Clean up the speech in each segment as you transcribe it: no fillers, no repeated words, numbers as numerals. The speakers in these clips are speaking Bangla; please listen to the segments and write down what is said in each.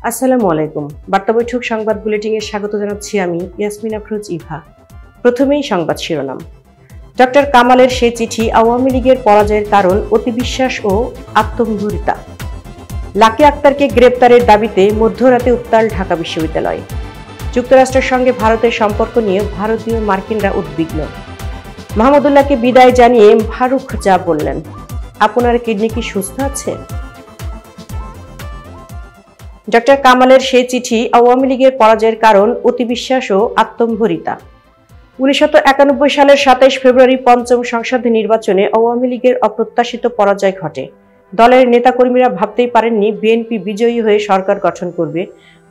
আসসালামু আলাইকুম। বার্তা বৈঠক সংবাদ বুলেটিনে স্বাগত জানাচ্ছি আমি ইয়াসমিন আফরোজ ইভা। প্রথমেই সংবাদ শিরোনাম। ডক্টর কামালের সেই চিঠি আওয়ামী লীগের পরাজয়ের কারণ অতি বিশ্বাস ও আত্মম্ভরিতা। লাকি আক্তারকে গ্রেপ্তারের দাবিতে মধ্যরাতে উত্তাল ঢাকা বিশ্ববিদ্যালয়। যুক্তরাষ্ট্রের সঙ্গে ভারতের সম্পর্ক নিয়ে ভারতীয় মার্কিনরা উদ্বিগ্ন। মাহমুদুল্লাহকে বিদায় জানিয়ে ফারুক যা বললেন, আপনার কিডনি কি সুস্থ আছে? ডক্টর কামালের সেই চিঠি আওয়ামী লীগের পরাজয়ের কারণ অতি বিশ্বাস ও আত্মম্ভরিতা। 1991 সালের 27 ফেব্রুয়ারি পঞ্চম সংসদ নির্বাচনে আওয়ামী লীগের অপ্রত্যাশিত পরাজয় ঘটে। দলের নেতাকর্মীরা ভাবতেই পারেননি বিএনপি বিজয়ী হয়ে সরকার গঠন করবে।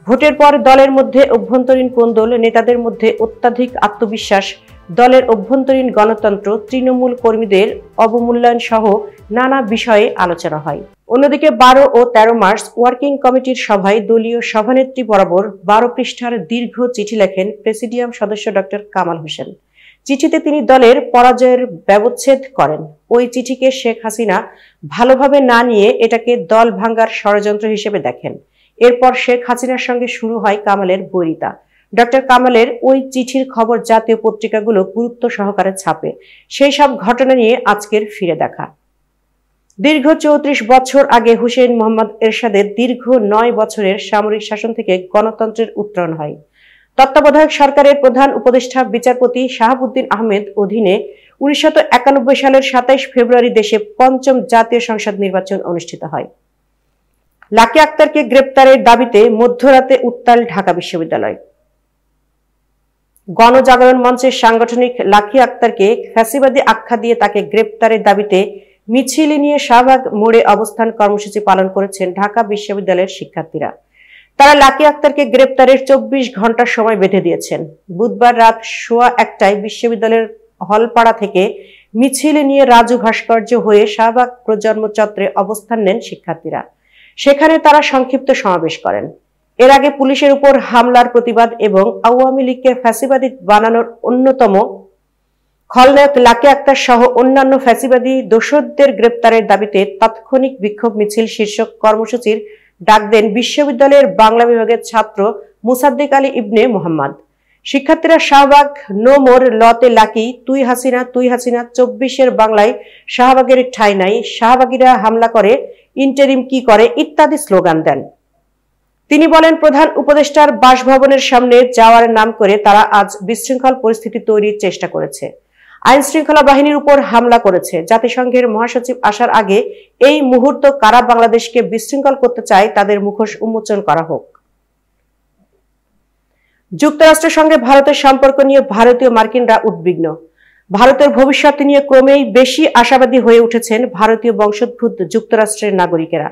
ভোটের পর দলের মধ্যে অভ্যন্তরীণ কোন্দল, নেতাদের মধ্যে অত্যাধিক আত্মবিশ্বাস, দলের অভ্যন্তরীণ গণতন্ত্র, তৃণমূল কর্মীদের অবমূল্যায়ন সহ নানা বিষয়ে আলোচনা হয়। অন্যদিকে 12 ও 13 মার্চ ওয়ার্কিং কমিটির সভায় দলীয় সভানেত্রী বরাবর 12 পৃষ্ঠার দীর্ঘ চিঠি লেখেন প্রেসিডিয়াম সদস্য ডক্টর কামাল হোসেন। চিঠিতে তিনি দলের পরাজয়ের ব্যবচ্ছেদ করেন। ওই চিঠিকে শেখ হাসিনা ভালোভাবে না নিয়ে এটাকে দল ভাঙ্গার ষড়যন্ত্র হিসেবে দেখেন। এরপর শেখ হাসিনার সঙ্গে শুরু হয় কামালের বৈরিতা। ডক্টর কামালের ওই চিঠির খবর জাতীয় পত্রিকাগুলো গুরুত্ব সহকারে ছাপে। সেই সব ঘটনা নিয়ে আজকের ফিরে দেখা। দীর্ঘ 34 বছর আগে হুসেইন মোহাম্মদ এরশাদের দীর্ঘ 9 বছরের সামরিক শাসন থেকে গণতন্ত্রের উত্তরণ হয়। তত্ত্বাবধায়ক সরকারের প্রধান উপদেষ্টা বিচারপতি শাহাবুদ্দিন আহমেদ অধীনে 1991 সালের 27 ফেব্রুয়ারি দেশে পঞ্চম জাতীয় সংসদ নির্বাচন অনুষ্ঠিত হয়। লাকি আক্তারকে গ্রেপ্তারের দাবিতে মধ্যরাতে উত্তাল ঢাকা বিশ্ববিদ্যালয়। গণজাগরণ মঞ্চের সাংগঠনিক লাকি আক্তারকে ফ্যাসিবাদী আখ্যা দিয়ে তাকে গ্রেপ্তারের দাবিতে মিছিল নিয়ে শাহবাগ মোড়ে অবস্থান কর্মসূচি পালন করেছেন ঢাকা বিশ্ববিদ্যালয়ের শিক্ষার্থীরা। তারা লাকি আক্তারকে গ্রেপ্তারের 24 ঘন্টা সময় বেঁধে দিয়েছেন। বুধবার রাত 1:15টায় বিশ্ববিদ্যালয়ের হলপাড়া থেকে মিছিল নিয়ে রাজু ভাস্কর্য হয়ে শাহবাগ প্রজন্ম চত্বরে অবস্থান নেন শিক্ষার্থীরা। সেখানে তারা সংক্ষিপ্ত সমাবেশ করেন। এর আগে পুলিশের উপর হামলার প্রতিবাদ এবং আওয়ামী লীগকে ফ্যাসিবাদী বানানোর অন্যতম খলনায়ক লাকি আক্তার সহ অন্যান্য ফ্যাসিবাদী দোসরদের গ্রেপ্তারের দাবিতে তাৎক্ষণিক বিক্ষোভ মিছিল শীর্ষক কর্মসূচির ডাক দেন বিশ্ববিদ্যালয়ের বাংলা বিভাগের ছাত্র মুসাদ্দিক আলী ইবনে মোহাম্মদ। শিক্ষার্থীরা শাহবাগ নো মোর লতে লাকি, তুই হাসিনা 24-এর বাংলায় শাহবাগের ঠাঁই নাই, শাহবাগীরা হামলা করে, ইন্টারিম কি করে ইত্যাদি স্লোগান দেন। তিনি বলেন, প্রধান উপদেষ্টার বাসভবনের সামনে যাওয়ার নাম করে তারা আজ বিশৃঙ্খল পরিস্থিতি তৈরির চেষ্টা করেছে। আইন শৃঙ্খলা বাহিনীর উপর হামলা করেছে। জাতিসংঘের মহাসচিব আসার আগে এই মুহূর্ত কারা বাংলাদেশকে বিশৃঙ্খল করতে চায় তাদের মুখোশ উন্মোচন করা হোক। যুক্তরাষ্ট্রের সঙ্গে ভারতের সম্পর্ক নিয়ে ভারতীয় মার্কিনরা উদ্বিগ্ন। ভারতের ভবিষ্যৎ নিয়ে ক্রমেই বেশি আশাবাদী হয়ে উঠেছেন ভারতীয় বংশোদ্ভূত যুক্তরাষ্ট্রের নাগরিকেরা।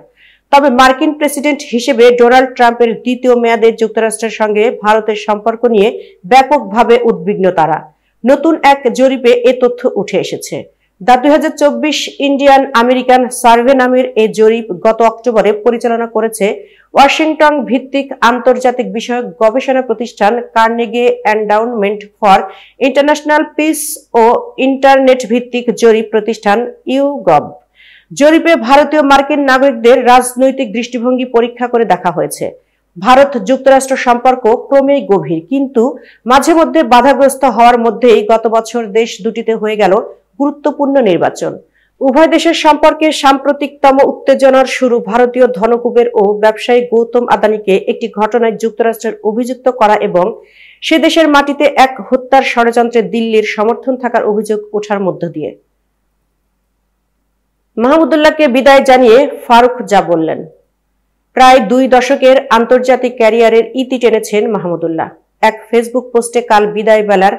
তবে মার্কিন প্রেসিডেন্ট হিসেবে ডোনাল্ড ট্রাম্পের দ্বিতীয় মেয়াদে যুক্তরাষ্ট্রের সঙ্গে ভারতের সম্পর্ক নিয়ে ব্যাপকভাবে উদ্বিগ্ন তারা। নতুন এক জরিপে এ তথ্য উঠে এসেছে। দ্য 2024 ইন্ডিয়ান আমেরিকান সার্ভে নামের এই জরিপ গত অক্টোবরে পরিচালনা করেছে ওয়াশিংটন ভিত্তিক আন্তর্জাতিক বিষয়ক গবেষণা প্রতিষ্ঠান Carnegie Endowment for International Peace ও ইন্টারনেট ভিত্তিক জরিপ প্রতিষ্ঠান ইউগভ। জরিপে ভারতীয় মার্কিন নাগরিকদের রাজনৈতিক দৃষ্টিভঙ্গি পরীক্ষা করে দেখা হয়েছে। ভারত যুক্তরাষ্ট্র সম্পর্ক ক্রমেই গভীর, কিন্তু মাঝে মধ্যে বাধাগ্রস্ত হওয়ার মধ্যেই গত বছর দেশ দুটিতে হয়ে গেল গুরুত্বপূর্ণ নির্বাচন। উভয় দেশের সম্পর্কে সাম্প্রতিকতম উত্তেজনার শুরু ভারতীয় ধনকুবের ও ব্যবসায়ী গৌতম আদানিকে একটি ঘটনায় যুক্তরাষ্ট্রের অভিযুক্ত করা এবং সে দেশের মাটিতে এক হত্যার ষড়যন্ত্রে দিল্লির সমর্থন থাকার অভিযোগ ওঠার মধ্য দিয়ে। মাহমুদুল্লাহকে বিদায় জানিয়ে ফারুক যা বললেন। প্রায় 2 দশকের আন্তর্জাতিক ক্যারিয়ারের ইতি টেনেছেন মাহমুদুল্লাহ। এক ফেসবুক পোস্টে কাল বিদায় বেলার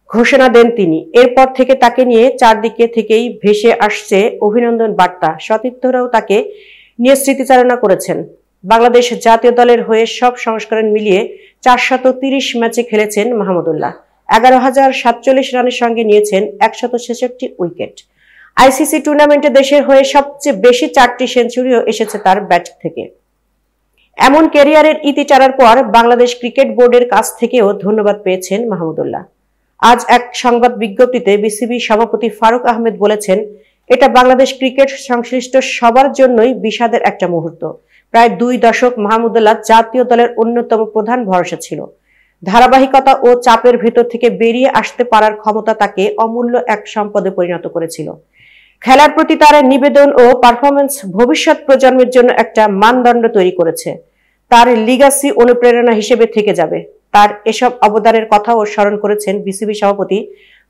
ঘোষণা দেন তিনি। এরপর থেকে তাকে নিয়ে চারদিকে থেকেই ভেসে আসছে অভিনন্দন বার্তা। সতীর্থরাও তাকে নিয়ে স্মৃতিচারণা করেছেন। বাংলাদেশ জাতীয় দলের হয়ে সব সংস্করণ মিলিয়ে 430 ম্যাচে খেলেছেন মাহমুদুল্লাহ। 11,047 রানের সঙ্গে নিয়েছেন 166 উইকেট। আইসিসি টুর্নামেন্টে দেশের হয়ে সবচেয়ে বেশি 4টি সেঞ্চুরিও এসেছে তার ব্যাট থেকে। এমন ক্যারিয়ারের ইতি টানার পর বাংলাদেশ ক্রিকেট বোর্ডের কাছ থেকেও ধন্যবাদ পেয়েছেন মাহমুদুল্লাহ। আজ এক সংবাদ বিজ্ঞপ্তিতে বিসিবি সভাপতি ফারুক আহমেদ বলেছেন, এটা বাংলাদেশ ক্রিকেট সংশ্লিষ্ট সবার জন্যই বিষাদের একটা মুহূর্ত। প্রায় 2 দশক মাহমুদুল্লাহ জাতীয় দলের অন্যতম প্রধান ভরসা ছিল। ধারাবাহিকতা ও চাপের ভেতর থেকে বেরিয়ে আসতে পারার ক্ষমতা তাকে অমূল্য এক সম্পদে পরিণত করেছিল। খেলার প্রতি তার নিবেদন ও পারফরমেন্স ভবিষ্যৎ প্রজন্মের জন্য একটা মানদণ্ড তৈরি করেছে। তার লিগাসি অনুপ্রেরণা হিসেবে থেকে যাবে। তার এসব অবদানের কথাও স্মরণ করেছেন বিসিবি সভাপতি।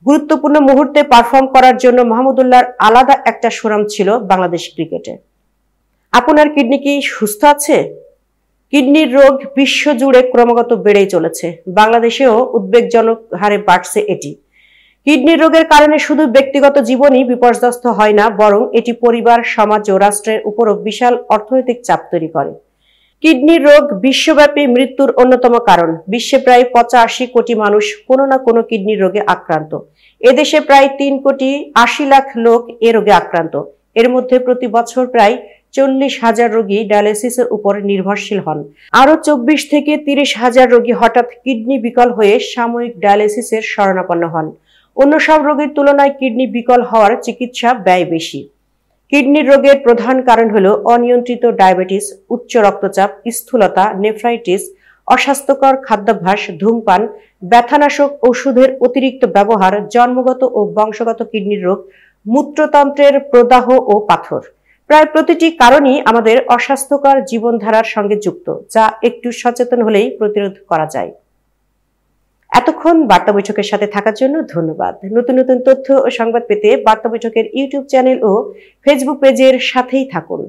গুরুত্বপূর্ণ মুহূর্তে পারফর্ম করার জন্য মাহমুদুল্লাহর আলাদা একটা সুনাম ছিল বাংলাদেশ ক্রিকেটে। আপনার কিডনি কি সুস্থ আছে? কিডনির রোগ বিশ্বজুড়ে ক্রমাগত বেড়েই চলেছে। বাংলাদেশেও উদ্বেগজনক হারে বাড়ছে এটি। কিডনির রোগের কারণে শুধু ব্যক্তিগত জীবনই বিপর্যস্ত হয় না, বরং এটি পরিবার, সমাজ ও রাষ্ট্রের উপরও বিশাল অর্থনৈতিক চাপ তৈরি করে। কিডনির রোগ বিশ্বব্যাপী মৃত্যুর অন্যতম কারণ। বিশ্বে প্রায় 85 কোটি মানুষ কোনো না কোনো কিডনির রোগে আক্রান্ত। এদেশে প্রায় 3,80,00,000 লোক এ রোগে আক্রান্ত। এর মধ্যে প্রতি বছর প্রায় 40,000 রোগী ডায়ালিসিসের উপর নির্ভরশীল হন। আরো 24 থেকে 30,000 রোগী হঠাৎ কিডনি বিকল হয়ে সাময়িক ডায়ালিসিসের শরণাপন্ন হন। অন্য সব রোগের তুলনায় কিডনি বিকল হওয়ার চিকিৎসা ব্যয় বেশি। কিডনির রোগের প্রধান কারণ হলো অনিয়ন্ত্রিত ডায়াবেটিস, উচ্চ রক্তচাপ, স্থূলতা, নেফ্রাইটিস, অস্বাস্থ্যকর খাদ্যাভ্যাস, ধূমপান, ব্যথানাশক ওষুধের অতিরিক্ত ব্যবহার, জন্মগত ও বংশগত কিডনির রোগ, মূত্রতন্ত্রের প্রদাহ ও পাথর। প্রায় প্রতিটি কারণই আমাদের অস্বাস্থ্যকর জীবনধারার সঙ্গে যুক্ত, যা একটু সচেতন হলেই প্রতিরোধ করা যায়। এতক্ষণ বার্তা বৈঠকের সাথে থাকার জন্য ধন্যবাদ। নতুন নতুন তথ্য ও সংবাদ পেতে বার্তা বৈঠকের ইউটিউব চ্যানেল ও ফেসবুক পেজের সাথেই থাকুন।